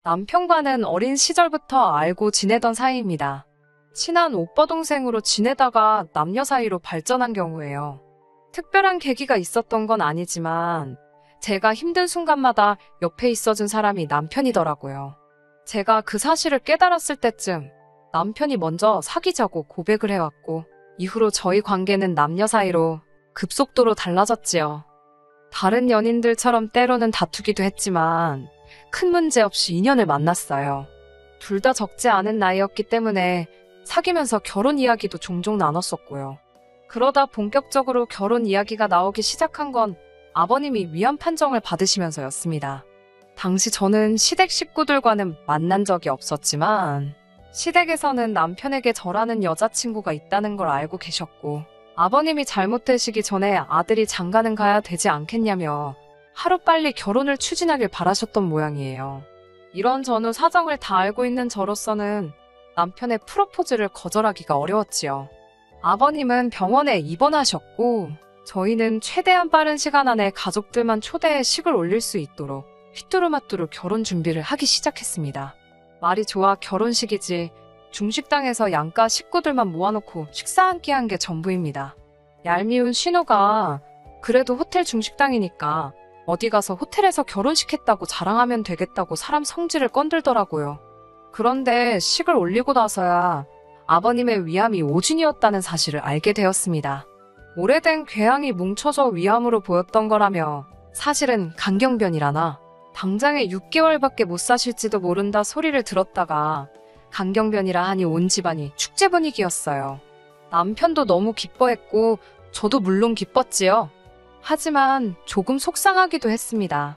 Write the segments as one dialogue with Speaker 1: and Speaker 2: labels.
Speaker 1: 남편과는 어린 시절부터 알고 지내던 사이입니다. 친한 오빠 동생으로 지내다가 남녀 사이로 발전한 경우예요. 특별한 계기가 있었던 건 아니지만 제가 힘든 순간마다 옆에 있어준 사람이 남편이더라고요. 제가 그 사실을 깨달았을 때쯤 남편이 먼저 사귀자고 고백을 해왔고 이후로 저희 관계는 남녀 사이로 급속도로 달라졌지요. 다른 연인들처럼 때로는 다투기도 했지만 큰 문제 없이 인연을 만났어요. 둘 다 적지 않은 나이였기 때문에 사귀면서 결혼 이야기도 종종 나눴었고요. 그러다 본격적으로 결혼 이야기가 나오기 시작한 건 아버님이 위안 판정을 받으시면서였습니다. 당시 저는 시댁 식구들과는 만난 적이 없었지만 시댁에서는 남편에게 저라는 여자친구가 있다는 걸 알고 계셨고 아버님이 잘못되시기 전에 아들이 장가는 가야 되지 않겠냐며 하루빨리 결혼을 추진하길 바라셨던 모양이에요. 이런 전후 사정을 다 알고 있는 저로서는 남편의 프로포즈를 거절하기가 어려웠지요. 아버님은 병원에 입원하셨고 저희는 최대한 빠른 시간 안에 가족들만 초대해 식을 올릴 수 있도록 휘뚜루마뚜루 결혼 준비를 하기 시작했습니다. 말이 좋아 결혼식이지 중식당에서 양가 식구들만 모아놓고 식사 한 끼 한 게 전부입니다. 얄미운 신우가 그래도 호텔 중식당이니까 어디 가서 호텔에서 결혼식 했다고 자랑하면 되겠다고 사람 성질을 건들더라고요. 그런데 식을 올리고 나서야 아버님의 위암이 오진이었다는 사실을 알게 되었습니다. 오래된 궤양이 뭉쳐져 위암으로 보였던 거라며 사실은 간경변이라나 당장에 6개월밖에 못 사실지도 모른다 소리를 들었다가 간경변이라 하니 온 집안이 축제 분위기였어요. 남편도 너무 기뻐했고 저도 물론 기뻤지요. 하지만 조금 속상하기도 했습니다.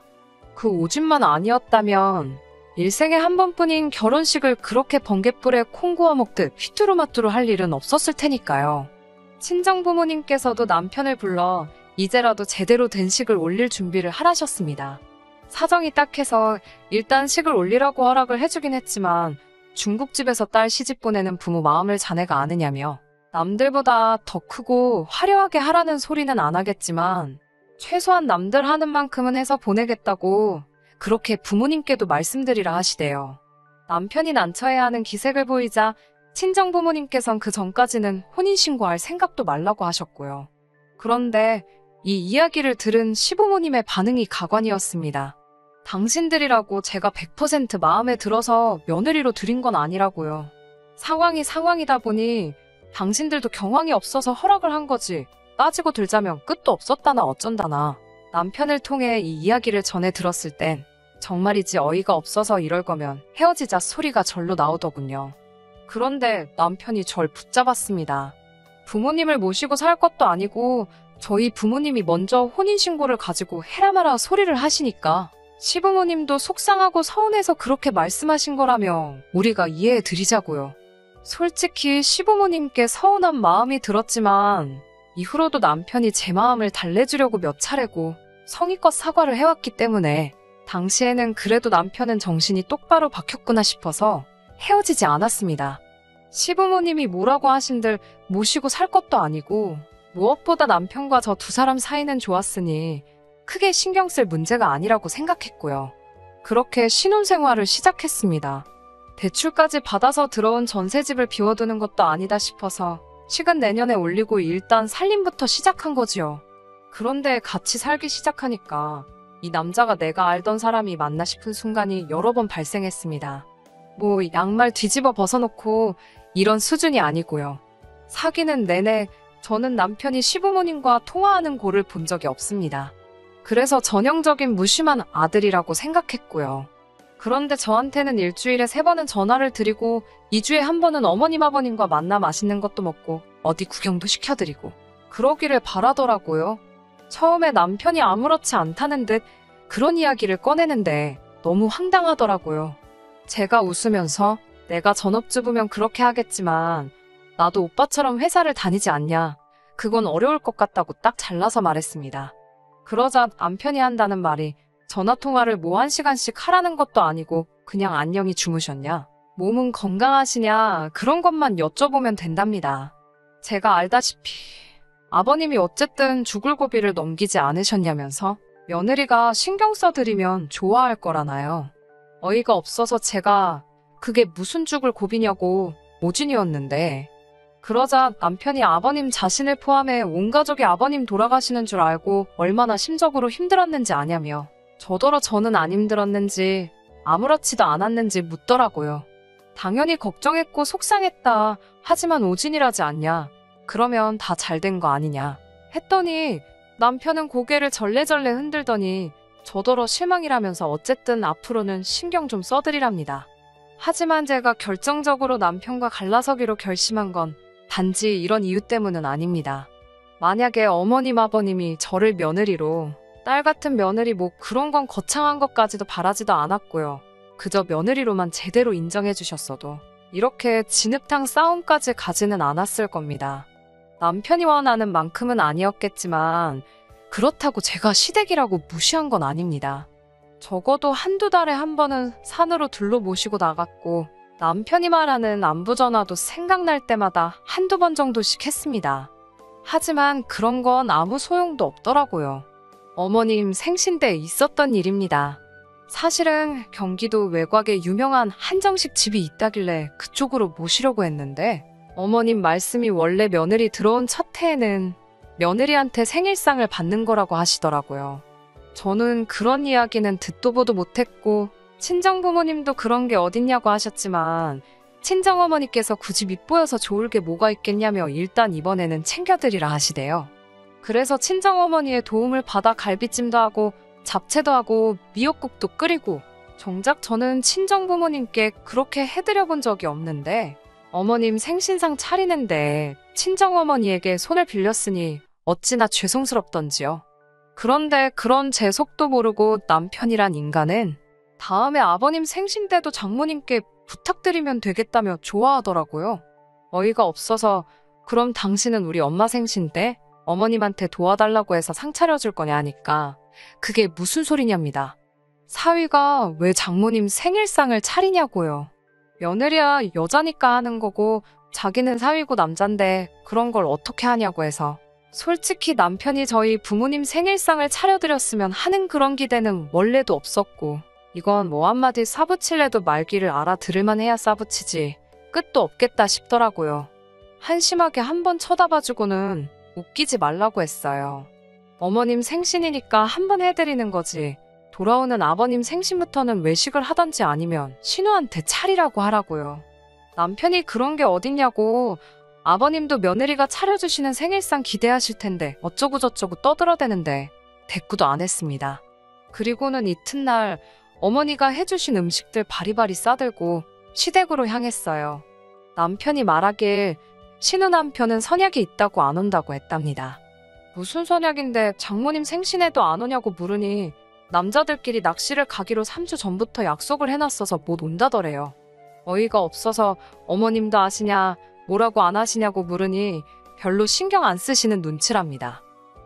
Speaker 1: 그 오진만 아니었다면 일생에 한 번뿐인 결혼식을 그렇게 번갯불에 콩 구워 먹듯 휘뚜루마뚜루 할 일은 없었을 테니까요. 친정 부모님께서도 남편을 불러 이제라도 제대로 된 식을 올릴 준비를 하라셨습니다. 사정이 딱해서 일단 식을 올리라고 허락을 해주긴 했지만 중국집에서 딸 시집 보내는 부모 마음을 자네가 아느냐며 남들보다 더 크고 화려하게 하라는 소리는 안 하겠지만 최소한 남들 하는 만큼은 해서 보내겠다고 그렇게 부모님께도 말씀드리라 하시대요. 남편이 난처해야 하는 기색을 보이자 친정 부모님께선 그 전까지는 혼인신고할 생각도 말라고 하셨고요. 그런데 이 이야기를 들은 시부모님의 반응이 가관이었습니다. 당신들이라고 제가 100% 마음에 들어서 며느리로 들인 건 아니라고요. 상황이 상황이다 보니 당신들도 경황이 없어서 허락을 한 거지. 따지고 들자면 끝도 없었다나 어쩐다나. 남편을 통해 이 이야기를 전해 들었을 땐 정말이지 어이가 없어서 이럴 거면 헤어지자 소리가 절로 나오더군요. 그런데 남편이 절 붙잡았습니다. 부모님을 모시고 살 것도 아니고 저희 부모님이 먼저 혼인신고를 가지고 해라 마라 소리를 하시니까 시부모님도 속상하고 서운해서 그렇게 말씀하신 거라며 우리가 이해해 드리자고요. 솔직히 시부모님께 서운한 마음이 들었지만 이후로도 남편이 제 마음을 달래주려고 몇 차례고 성의껏 사과를 해왔기 때문에 당시에는 그래도 남편은 정신이 똑바로 박혔구나 싶어서 헤어지지 않았습니다. 시부모님이 뭐라고 하신들 모시고 살 것도 아니고 무엇보다 남편과 저 두 사람 사이는 좋았으니 크게 신경 쓸 문제가 아니라고 생각했고요. 그렇게 신혼생활을 시작했습니다. 대출까지 받아서 들어온 전셋집을 비워두는 것도 아니다 싶어서 식은 내년에 올리고 일단 살림부터 시작한 거지요. 그런데 같이 살기 시작하니까 이 남자가 내가 알던 사람이 맞나 싶은 순간이 여러 번 발생했습니다. 뭐 양말 뒤집어 벗어놓고 이런 수준이 아니고요. 사귀는 내내 저는 남편이 시부모님과 통화하는 꼴을 본 적이 없습니다. 그래서 전형적인 무심한 아들이라고 생각했고요. 그런데 저한테는 일주일에 3번은 전화를 드리고 2주에 1번은 어머님 아버님과 만나 맛있는 것도 먹고 어디 구경도 시켜드리고 그러기를 바라더라고요. 처음에 남편이 아무렇지 않다는 듯 그런 이야기를 꺼내는데 너무 황당하더라고요. 제가 웃으면서 내가 전업주부면 그렇게 하겠지만 나도 오빠처럼 회사를 다니지 않냐. 그건 어려울 것 같다고 딱 잘라서 말했습니다. 그러자 남편이 한다는 말이 전화통화를 뭐 1시간씩 하라는 것도 아니고 그냥 안녕히 주무셨냐? 몸은 건강하시냐? 그런 것만 여쭤보면 된답니다. 제가 알다시피 아버님이 어쨌든 죽을 고비를 넘기지 않으셨냐면서 며느리가 신경 써드리면 좋아할 거라나요. 어이가 없어서 제가 그게 무슨 죽을 고비냐고 모진이었는데, 그러자 남편이 아버님 자신을 포함해 온 가족이 아버님 돌아가시는 줄 알고 얼마나 심적으로 힘들었는지 아냐며 저더러 저는 안 힘들었는지 아무렇지도 않았는지 묻더라고요. 당연히 걱정했고 속상했다. 하지만 오진이라지 않냐. 그러면 다 잘 된 거 아니냐. 했더니 남편은 고개를 절레절레 흔들더니 저더러 실망이라면서 어쨌든 앞으로는 신경 좀 써드리랍니다. 하지만 제가 결정적으로 남편과 갈라서기로 결심한 건 단지 이런 이유 때문은 아닙니다. 만약에 어머님 아버님이 저를 며느리로, 딸 같은 며느리 뭐 그런 건 거창한 것까지도 바라지도 않았고요. 그저 며느리로만 제대로 인정해 주셨어도 이렇게 진흙탕 싸움까지 가지는 않았을 겁니다. 남편이 원하는 만큼은 아니었겠지만 그렇다고 제가 시댁이라고 무시한 건 아닙니다. 적어도 한두 달에 한 번은 산으로 둘러 모시고 나갔고 남편이 말하는 안부전화도 생각날 때마다 한두 번 정도씩 했습니다. 하지만 그런 건 아무 소용도 없더라고요. 어머님 생신 때 있었던 일입니다. 사실은 경기도 외곽에 유명한 한정식 집이 있다길래 그쪽으로 모시려고 했는데 어머님 말씀이 원래 며느리 들어온 첫 해에는 며느리한테 생일상을 받는 거라고 하시더라고요. 저는 그런 이야기는 듣도 보도 못했고 친정부모님도 그런 게 어딨냐고 하셨지만 친정어머니께서 굳이 밉보여서 좋을 게 뭐가 있겠냐며 일단 이번에는 챙겨드리라 하시대요. 그래서 친정어머니의 도움을 받아 갈비찜도 하고 잡채도 하고 미역국도 끓이고 정작 저는 친정부모님께 그렇게 해드려 본 적이 없는데 어머님 생신상 차리는데 친정어머니에게 손을 빌렸으니 어찌나 죄송스럽던지요. 그런데 그런 제 속도 모르고 남편이란 인간은 다음에 아버님 생신 때도 장모님께 부탁드리면 되겠다며 좋아하더라고요. 어이가 없어서 그럼 당신은 우리 엄마 생신 때 어머님한테 도와달라고 해서 상 차려줄 거냐 하니까 그게 무슨 소리냐입니다. 사위가 왜 장모님 생일상을 차리냐고요. 며느리야 여자니까 하는 거고 자기는 사위고 남잔데 그런 걸 어떻게 하냐고 해서 솔직히 남편이 저희 부모님 생일상을 차려드렸으면 하는 그런 기대는 원래도 없었고 이건 뭐 한마디 싸붙일래도 말귀를 알아들을만 해야 싸붙이지 끝도 없겠다 싶더라고요. 한심하게 한번 쳐다봐주고는 웃기지 말라고 했어요. 어머님 생신이니까 한번 해드리는 거지 돌아오는 아버님 생신부터는 외식을 하던지 아니면 신우한테 차리라고 하라고요. 남편이 그런 게 어딨냐고 아버님도 며느리가 차려주시는 생일상 기대하실 텐데 어쩌고저쩌고 떠들어대는데 대꾸도 안 했습니다. 그리고는 이튿날 어머니가 해주신 음식들 바리바리 싸들고 시댁으로 향했어요. 남편이 말하길 신우 남편은 선약이 있다고 안 온다고 했답니다. 무슨 선약인데 장모님 생신에도 안 오냐고 물으니 남자들끼리 낚시를 가기로 3주 전부터 약속을 해놨어서 못 온다더래요. 어이가 없어서 어머님도 아시냐 뭐라고 안 하시냐고 물으니 별로 신경 안 쓰시는 눈치랍니다.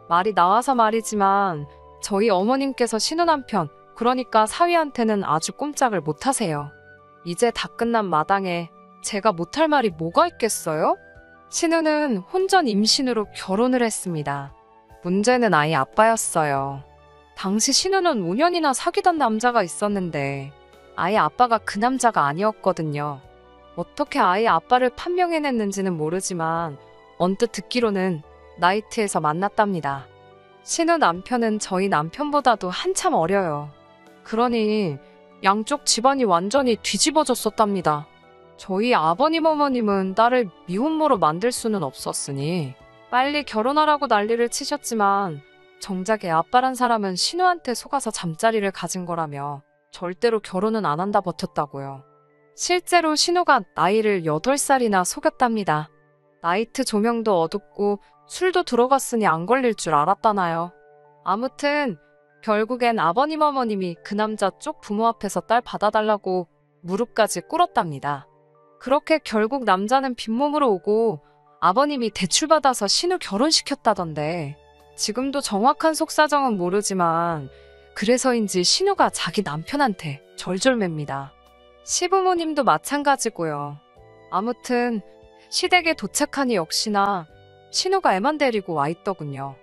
Speaker 1: 말이 나와서 말이지만 저희 어머님께서 신우 남편 그러니까 사위한테는 아주 꼼짝을 못 하세요. 이제 다 끝난 마당에 제가 못할 말이 뭐가 있겠어요? 신우는 혼전 임신으로 결혼을 했습니다. 문제는 아이 아빠였어요. 당시 신우는 5년이나 사귀던 남자가 있었는데 아이 아빠가 그 남자가 아니었거든요. 어떻게 아이 아빠를 판명해냈는지는 모르지만 언뜻 듣기로는 나이트에서 만났답니다. 신우 남편은 저희 남편보다도 한참 어려요. 그러니 양쪽 집안이 완전히 뒤집어졌었답니다. 저희 아버님 어머님은 딸을 미혼모로 만들 수는 없었으니 빨리 결혼하라고 난리를 치셨지만 정작 애 아빠란 사람은 신우한테 속아서 잠자리를 가진 거라며 절대로 결혼은 안 한다 버텼다고요. 실제로 신우가 나이를 8살이나 속였답니다. 나이트 조명도 어둡고 술도 들어갔으니 안 걸릴 줄 알았다나요. 아무튼 결국엔 아버님 어머님이 그 남자 쪽 부모 앞에서 딸 받아달라고 무릎까지 꿇었답니다. 그렇게 결국 남자는 빈몸으로 오고 아버님이 대출받아서 신우 결혼시켰다던데 지금도 정확한 속사정은 모르지만 그래서인지 신우가 자기 남편한테 절절맵니다. 시부모님도 마찬가지고요. 아무튼 시댁에 도착하니 역시나 신우가 애만 데리고 와 있더군요.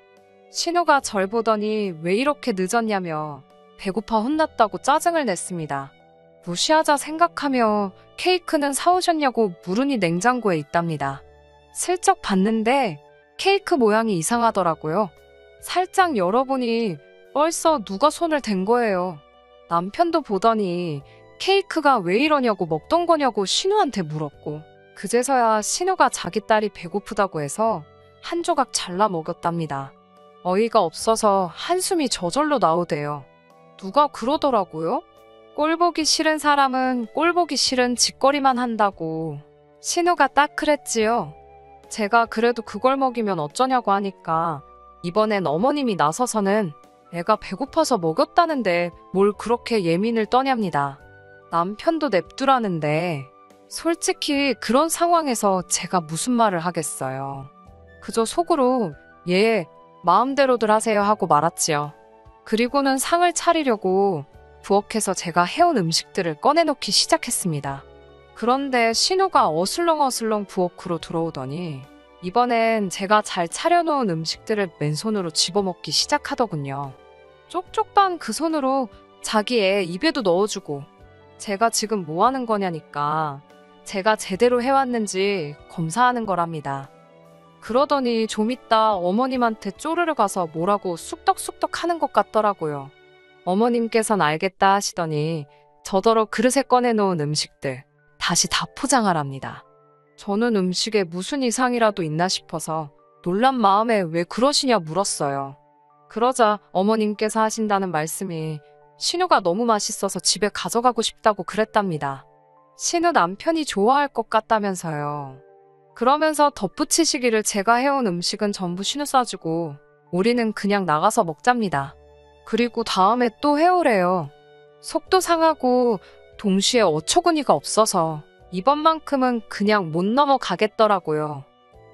Speaker 1: 신우가 절 보더니 왜 이렇게 늦었냐며 배고파 혼났다고 짜증을 냈습니다. 무시하자 생각하며 케이크는 사오셨냐고 물으니 냉장고에 있답니다. 슬쩍 봤는데 케이크 모양이 이상하더라고요. 살짝 열어보니 벌써 누가 손을 댄 거예요. 남편도 보더니 케이크가 왜 이러냐고 먹던 거냐고 신우한테 물었고, 그제서야 신우가 자기 딸이 배고프다고 해서 한 조각 잘라 먹였답니다. 어이가 없어서 한숨이 저절로 나오대요. 누가 그러더라고요? 꼴보기 싫은 사람은 꼴보기 싫은 짓거리만 한다고. 신우가 딱 그랬지요. 제가 그래도 그걸 먹이면 어쩌냐고 하니까 이번엔 어머님이 나서서는 애가 배고파서 먹였다는데 뭘 그렇게 예민을 떠냐입니다. 남편도 냅두라는데 솔직히 그런 상황에서 제가 무슨 말을 하겠어요. 그저 속으로 예, 마음대로들 하세요 하고 말았지요. 그리고는 상을 차리려고 부엌에서 제가 해온 음식들을 꺼내놓기 시작했습니다. 그런데 신우가 어슬렁어슬렁 부엌으로 들어오더니 이번엔 제가 잘 차려놓은 음식들을 맨손으로 집어먹기 시작하더군요. 쪽쪽 반 그 손으로 자기 애 입에도 넣어주고, 제가 지금 뭐 하는 거냐니까 제가 제대로 해왔는지 검사하는 거랍니다. 그러더니 좀 이따 어머님한테 쪼르르 가서 뭐라고 쑥덕쑥덕 하는 것 같더라고요. 어머님께선 알겠다 하시더니 저더러 그릇에 꺼내놓은 음식들 다시 다 포장하랍니다. 저는 음식에 무슨 이상이라도 있나 싶어서 놀란 마음에 왜 그러시냐 물었어요. 그러자 어머님께서 하신다는 말씀이 신우가 너무 맛있어서 집에 가져가고 싶다고 그랬답니다. 신우 남편이 좋아할 것 같다면서요. 그러면서 덧붙이시기를 제가 해온 음식은 전부 신우 싸주고 우리는 그냥 나가서 먹잡니다. 그리고 다음에 또 해오래요. 속도 상하고 동시에 어처구니가 없어서 이번만큼은 그냥 못 넘어가겠더라고요.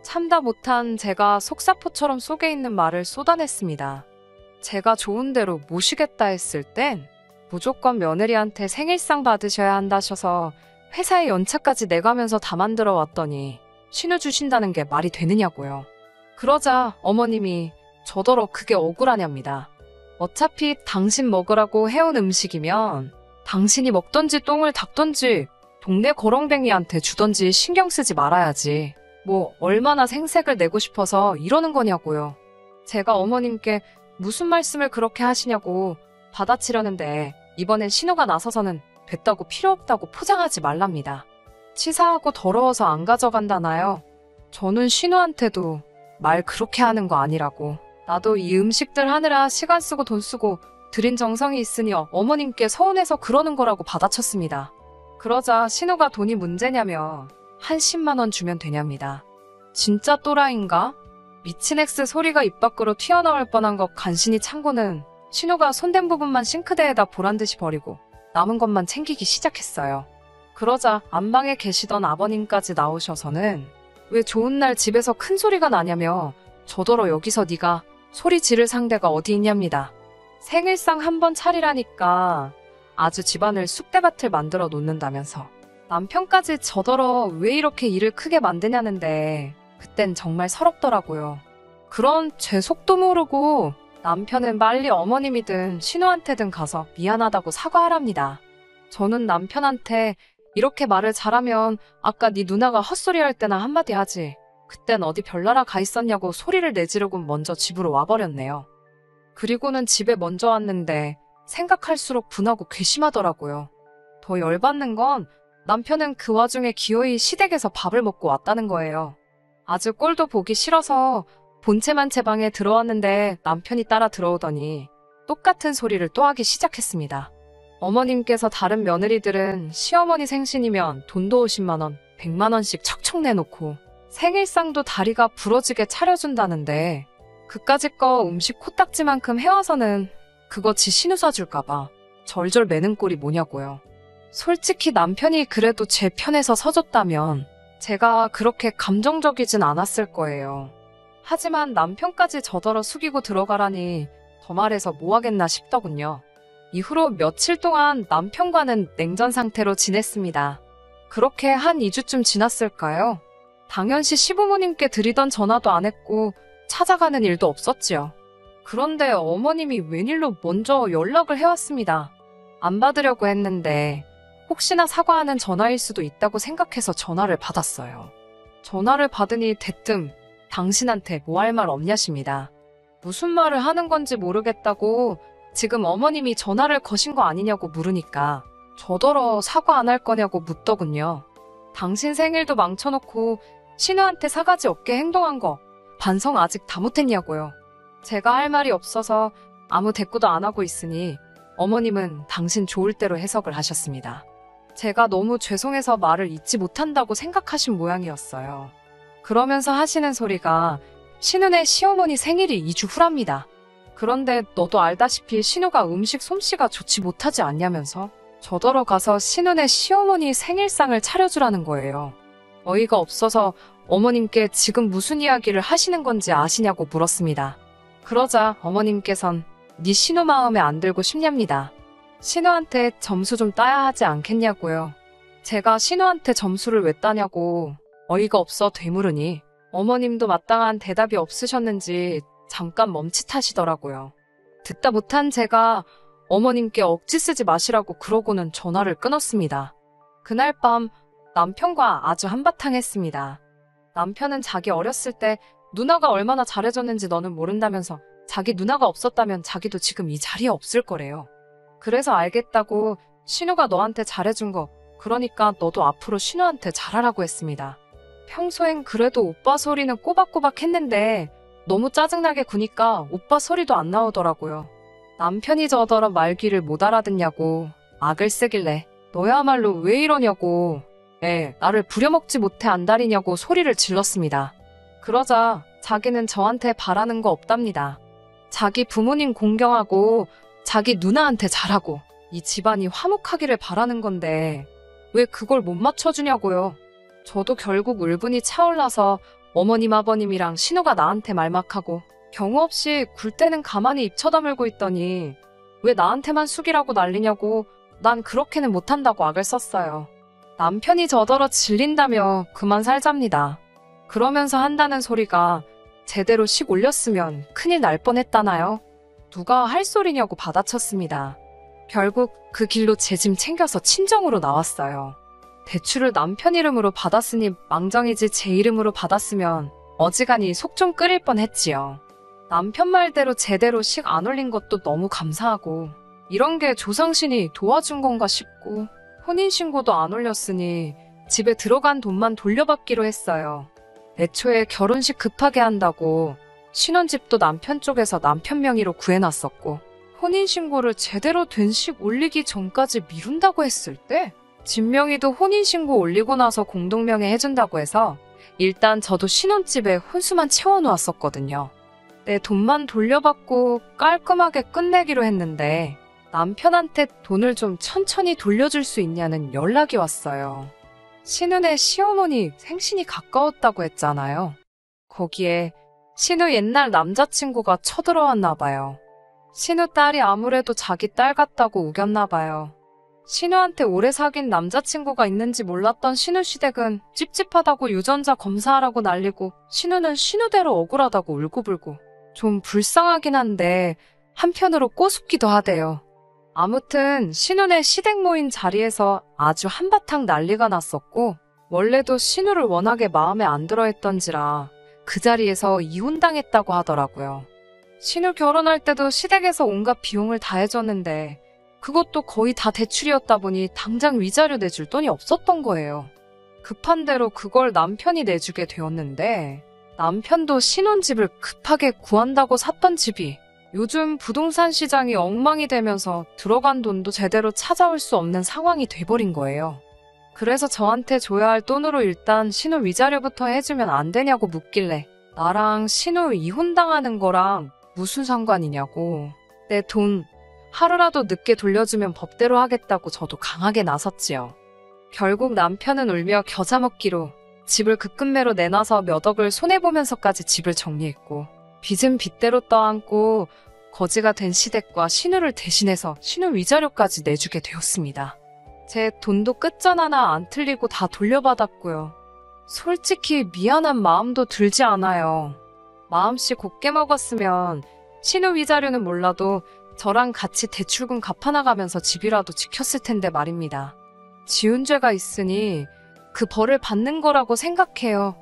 Speaker 1: 참다 못한 제가 속사포처럼 속에 있는 말을 쏟아냈습니다. 제가 좋은 대로 모시겠다 했을 땐 무조건 며느리한테 생일상 받으셔야 한다셔서 회사에 연차까지 내가면서 다 만들어 왔더니 신우 주신다는 게 말이 되느냐고요. 그러자 어머님이 저더러 그게 억울하냐입니다. 어차피 당신 먹으라고 해온 음식이면 당신이 먹던지 똥을 닦던지 동네 거렁뱅이한테 주던지 신경 쓰지 말아야지. 뭐 얼마나 생색을 내고 싶어서 이러는 거냐고요. 제가 어머님께 무슨 말씀을 그렇게 하시냐고 받아치려는데 이번엔 신우가 나서서는 됐다고 필요 없다고 포장하지 말랍니다. 치사하고 더러워서 안 가져간다나요? 저는 신우한테도 말 그렇게 하는 거 아니라고. 나도 이 음식들 하느라 시간 쓰고 돈 쓰고 들인 정성이 있으니 어머님께 서운해서 그러는 거라고 받아쳤습니다. 그러자 신우가 돈이 문제냐며 한 10만 원 주면 되냐입니다. 진짜 또라이인가? 미친 엑스 소리가 입 밖으로 튀어나올 뻔한 것 간신히 참고는 신우가 손댄 부분만 싱크대에다 보란듯이 버리고 남은 것만 챙기기 시작했어요. 그러자 안방에 계시던 아버님까지 나오셔서는 왜 좋은 날 집에서 큰 소리가 나냐며 저더러 여기서 네가 소리 지를 상대가 어디 있냐입니다. 생일상 한번 차리라니까 아주 집안을 쑥대밭을 만들어 놓는다면서 남편까지 저더러 왜 이렇게 일을 크게 만드냐는데 그땐 정말 서럽더라고요. 그런 제 속도 모르고 남편은 빨리 어머님이든 신우한테든 가서 미안하다고 사과하랍니다. 저는 남편한테 이렇게 말을 잘하면 아까 네 누나가 헛소리할 때나 한마디 하지. 그땐 어디 별나라 가 있었냐고 소리를 내지르고 먼저 집으로 와버렸네요. 그리고는 집에 먼저 왔는데 생각할수록 분하고 괘씸하더라고요. 더 열받는 건 남편은 그 와중에 기어이 시댁에서 밥을 먹고 왔다는 거예요. 아주 꼴도 보기 싫어서 본체만 제 방에 들어왔는데 남편이 따라 들어오더니 똑같은 소리를 또 하기 시작했습니다. 어머님께서 다른 며느리들은 시어머니 생신이면 돈도 50만 원, 100만 원씩 척척 내놓고 생일상도 다리가 부러지게 차려준다는데 그까짓 거 음식 코딱지만큼 해와서는 그거 지 신우 사줄까봐 절절 매는 꼴이 뭐냐고요. 솔직히 남편이 그래도 제 편에서 서줬다면 제가 그렇게 감정적이진 않았을 거예요. 하지만 남편까지 저더러 숙이고 들어가라니 더 말해서 뭐 하겠나 싶더군요. 이후로 며칠 동안 남편과는 냉전 상태로 지냈습니다. 그렇게 한 2주쯤 지났을까요? 당연시 시부모님께 드리던 전화도 안 했고 찾아가는 일도 없었지요. 그런데 어머님이 웬일로 먼저 연락을 해왔습니다. 안 받으려고 했는데 혹시나 사과하는 전화일 수도 있다고 생각해서 전화를 받았어요. 전화를 받으니 대뜸 당신한테 뭐 할 말 없냐십니다. 무슨 말을 하는 건지 모르겠다고 지금 어머님이 전화를 거신 거 아니냐고 물으니까 저더러 사과 안 할 거냐고 묻더군요. 당신 생일도 망쳐놓고 신우한테 사과지 없게 행동한 거 반성 아직 다 못했냐고요. 제가 할 말이 없어서 아무 대꾸도 안 하고 있으니 어머님은 당신 좋을 대로 해석을 하셨습니다. 제가 너무 죄송해서 말을 잇지 못한다고 생각하신 모양이었어요. 그러면서 하시는 소리가 신우네 시어머니 생일이 2주 후랍니다. 그런데 너도 알다시피 신우가 음식 솜씨가 좋지 못하지 않냐면서 저더러 가서 신우네 시어머니 생일상을 차려주라는 거예요. 어이가 없어서 어머님께 지금 무슨 이야기를 하시는 건지 아시냐고 물었습니다. 그러자 어머님께선 네 신우 마음에 안 들고 싶냐입니다. 신우한테 점수 좀 따야 하지 않겠냐고요. 제가 신우한테 점수를 왜 따냐고 어이가 없어 되물으니 어머님도 마땅한 대답이 없으셨는지 잠깐 멈칫하시더라고요. 듣다 못한 제가 어머님께 억지 쓰지 마시라고 그러고는 전화를 끊었습니다. 그날 밤 남편과 아주 한바탕 했습니다. 남편은 자기 어렸을 때 누나가 얼마나 잘해줬는지 너는 모른다면서 자기 누나가 없었다면 자기도 지금 이 자리에 없을 거래요. 그래서 알겠다고 신우가 너한테 잘해준 거 그러니까 너도 앞으로 신우한테 잘하라고 했습니다. 평소엔 그래도 오빠 소리는 꼬박꼬박 했는데 너무 짜증나게 구니까 오빠 소리도 안 나오더라고요. 남편이 저더러 말귀를 못 알아듣냐고 악을 쓰길래 너야말로 왜 이러냐고 나를 부려먹지 못해 안달이냐고 소리를 질렀습니다. 그러자 자기는 저한테 바라는 거 없답니다. 자기 부모님 공경하고 자기 누나한테 잘하고 이 집안이 화목하기를 바라는 건데 왜 그걸 못 맞춰주냐고요. 저도 결국 울분이 차올라서 어머님 아버님이랑 신우가 나한테 말막하고 경우 없이 굴 때는 가만히 입 쳐다물고 있더니 왜 나한테만 숙이라고 난리냐고 난 그렇게는 못한다고 악을 썼어요. 남편이 저더러 질린다며 그만 살잡니다. 그러면서 한다는 소리가 제대로 식 올렸으면 큰일 날 뻔했다나요? 누가 할 소리냐고 받아쳤습니다. 결국 그 길로 제 짐 챙겨서 친정으로 나왔어요. 대출을 남편 이름으로 받았으니 망정이지 제 이름으로 받았으면 어지간히 속 좀 끓일 뻔했지요. 남편 말대로 제대로 식 안 올린 것도 너무 감사하고 이런 게 조상신이 도와준 건가 싶고 혼인신고도 안 올렸으니 집에 들어간 돈만 돌려받기로 했어요. 애초에 결혼식 급하게 한다고 신혼집도 남편 쪽에서 남편 명의로 구해놨었고 혼인신고를 제대로 된 식 올리기 전까지 미룬다고 했을 때 집 명의도 혼인신고 올리고 나서 공동명의 해준다고 해서 일단 저도 신혼집에 혼수만 채워놓았었거든요. 내 돈만 돌려받고 깔끔하게 끝내기로 했는데 남편한테 돈을 좀 천천히 돌려줄 수 있냐는 연락이 왔어요. 신우네 시어머니 생신이 가까웠다고 했잖아요. 거기에 신우 옛날 남자친구가 쳐들어왔나 봐요. 신우 딸이 아무래도 자기 딸 같다고 우겼나 봐요. 신우한테 오래 사귄 남자친구가 있는지 몰랐던 신우 시댁은 찝찝하다고 유전자 검사하라고 난리고 신우는 신우대로 억울하다고 울고불고 좀 불쌍하긴 한데 한편으로 꼬숩기도 하대요. 아무튼 신우네 시댁 모인 자리에서 아주 한바탕 난리가 났었고 원래도 신우를 워낙에 마음에 안 들어 했던지라 그 자리에서 이혼당했다고 하더라고요. 신우 결혼할 때도 시댁에서 온갖 비용을 다 해줬는데 그것도 거의 다 대출이었다 보니 당장 위자료 내줄 돈이 없었던 거예요. 급한 대로 그걸 남편이 내주게 되었는데 남편도 신혼집을 급하게 구한다고 샀던 집이 요즘 부동산 시장이 엉망이 되면서 들어간 돈도 제대로 찾아올 수 없는 상황이 돼버린 거예요. 그래서 저한테 줘야 할 돈으로 일단 신우 위자료부터 해주면 안 되냐고 묻길래 나랑 신우 이혼당하는 거랑 무슨 상관이냐고 내 돈 하루라도 늦게 돌려주면 법대로 하겠다고 저도 강하게 나섰지요. 결국 남편은 울며 겨자 먹기로 집을 급급매로 내놔서 몇 억을 손해보면서까지 집을 정리했고 빚은 빚대로 떠안고 거지가 된 시댁과 신우를 대신해서 신우 위자료까지 내주게 되었습니다. 제 돈도 끝전 하나 안 틀리고 다 돌려받았고요. 솔직히 미안한 마음도 들지 않아요. 마음씨 곱게 먹었으면 신우 위자료는 몰라도 저랑 같이 대출금 갚아나가면서 집이라도 지켰을 텐데 말입니다. 지은 죄가 있으니 그 벌을 받는 거라고 생각해요.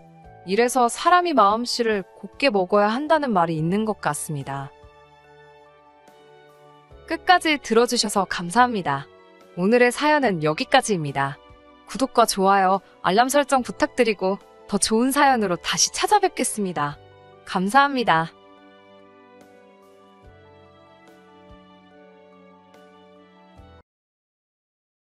Speaker 1: 이래서 사람이 마음씨를 곱게 먹어야 한다는 말이 있는 것 같습니다. 끝까지 들어주셔서 감사합니다. 오늘의 사연은 여기까지입니다. 구독과 좋아요, 알람 설정 부탁드리고 더 좋은 사연으로 다시 찾아뵙겠습니다. 감사합니다.